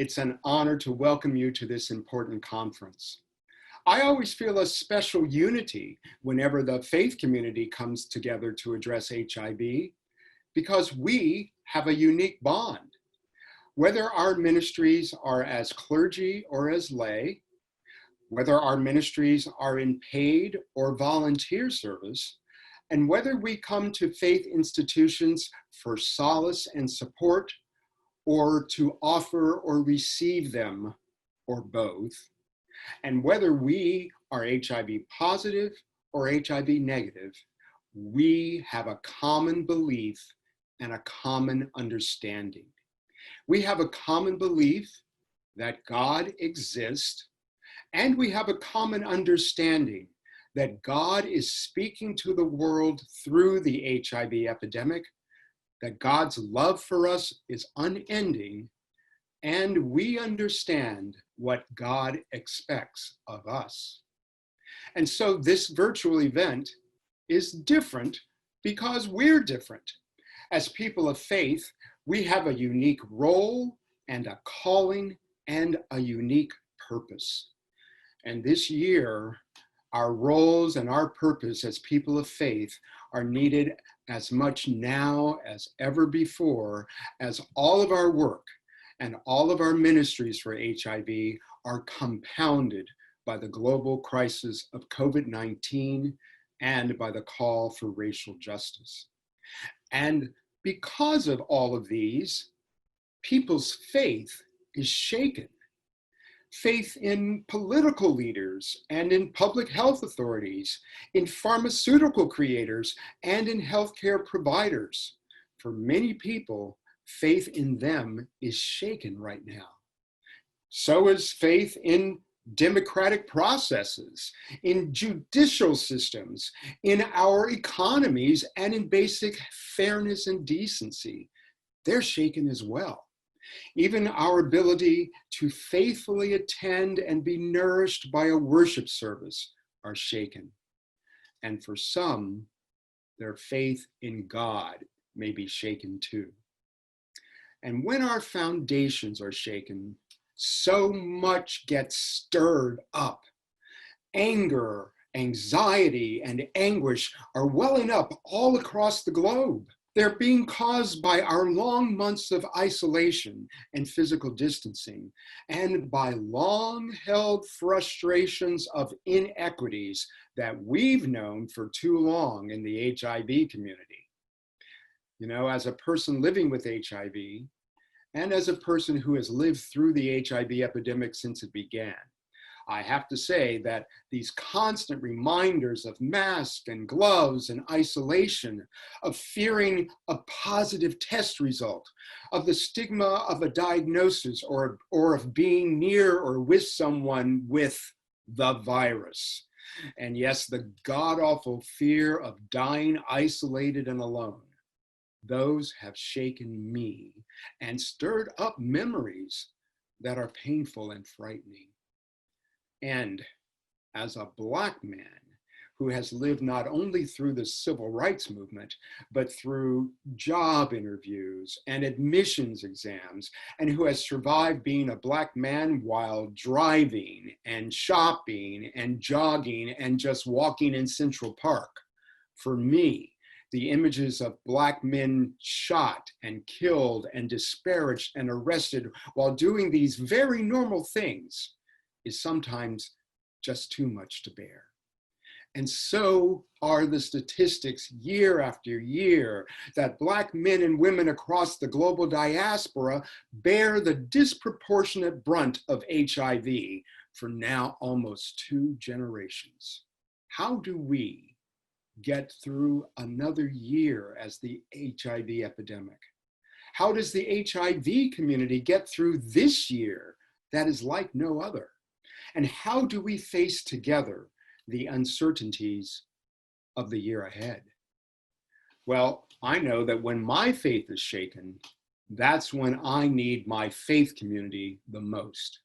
It's an honor to welcome you to this important conference. I always feel a special unity whenever the faith community comes together to address HIV because we have a unique bond. Whether our ministries are as clergy or as lay, whether our ministries are in paid or volunteer service, and whether we come to faith institutions for solace and support or to offer or receive them, or both, and whether we are HIV positive or HIV negative, we have a common belief and a common understanding. We have a common belief that God exists, and we have a common understanding that God is speaking to the world through the HIV epidemic, that God's love for us is unending, and we understand what God expects of us. And so this virtual event is different because we're different. As people of faith, we have a unique role and a calling and a unique purpose. And this year, our roles and our purpose as people of faith are needed as much now as ever before, as all of our work and all of our ministries for HIV are compounded by the global crisis of COVID-19 and by the call for racial justice. And because of all of these, people's faith is shaken. Faith in political leaders and in public health authorities, in pharmaceutical creators and in healthcare providers. For many people, faith in them is shaken right now. So is faith in democratic processes, in judicial systems, in our economies, and in basic fairness and decency. They're shaken as well. Even our ability to faithfully attend and be nourished by a worship service are shaken. And for some, their faith in God may be shaken too. And when our foundations are shaken, so much gets stirred up. Anger, anxiety, and anguish are welling up all across the globe. They're being caused by our long months of isolation and physical distancing, and by long-held frustrations of inequities that we've known for too long in the HIV community. You know, as a person living with HIV, and as a person who has lived through the HIV epidemic since it began, I have to say that these constant reminders of masks and gloves and isolation, of fearing a positive test result, of the stigma of a diagnosis or of being near or with someone with the virus. And yes, the god-awful fear of dying isolated and alone. Those have shaken me and stirred up memories that are painful and frightening. And as a Black man who has lived not only through the civil rights movement, but through job interviews and admissions exams, and who has survived being a Black man while driving and shopping and jogging and just walking in Central Park, for me, the images of Black men shot and killed and disparaged and arrested while doing these very normal things is sometimes just too much to bear. And so are the statistics year after year that Black men and women across the global diaspora bear the disproportionate brunt of HIV for now almost 2 generations. How do we get through another year as the HIV epidemic? How does the HIV community get through this year that is like no other? And how do we face together the uncertainties of the year ahead? Well, I know that when my faith is shaken, that's when I need my faith community the most.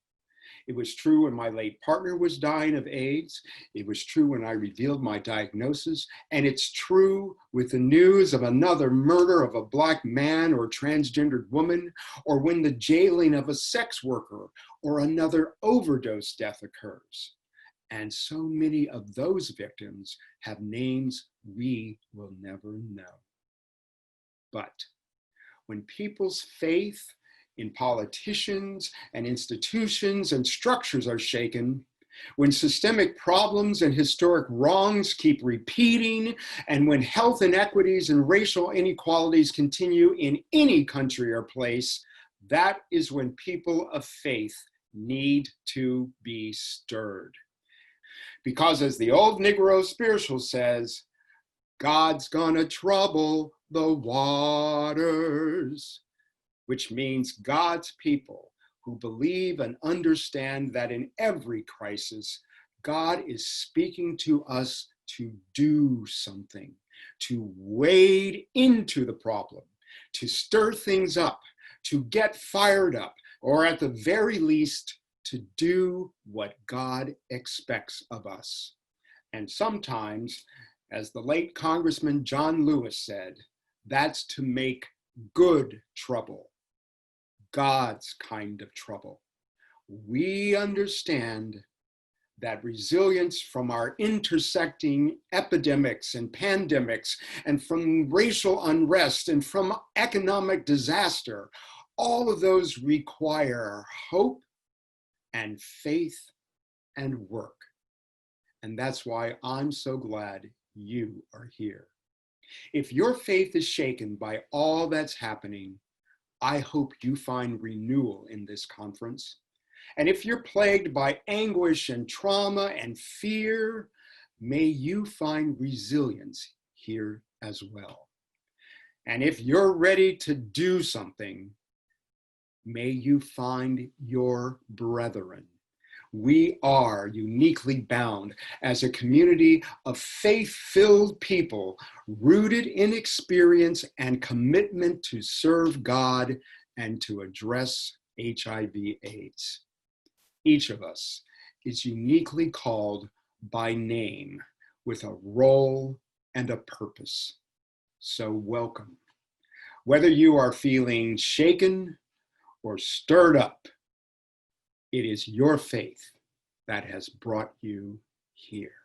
It was true when my late partner was dying of AIDS. It was true when I revealed my diagnosis. And it's true with the news of another murder of a Black man or transgendered woman, or when the jailing of a sex worker or another overdose death occurs. And so many of those victims have names we will never know. But when people's faith in politicians and institutions and structures are shaken, when systemic problems and historic wrongs keep repeating, and when health inequities and racial inequalities continue in any country or place, that is when people of faith need to be stirred. Because as the old Negro spiritual says, God's gonna trouble the waters, which means God's people who believe and understand that in every crisis, God is speaking to us to do something, to wade into the problem, to stir things up, to get fired up, or at the very least, to do what God expects of us. And sometimes, as the late Congressman John Lewis said, that's to make good trouble. God's kind of trouble. We understand that resilience from our intersecting epidemics and pandemics, and from racial unrest, and from economic disaster, all of those require hope and faith and work. And that's why I'm so glad you are here. If your faith is shaken by all that's happening, I hope you find renewal in this conference. And if you're plagued by anguish and trauma and fear, may you find resilience here as well. And if you're ready to do something, may you find your brethren. We are uniquely bound as a community of faith-filled people rooted in experience and commitment to serve God and to address HIV/AIDS. Each of us is uniquely called by name with a role and a purpose. So welcome. Whether you are feeling shaken or stirred up, it is your faith that has brought you here.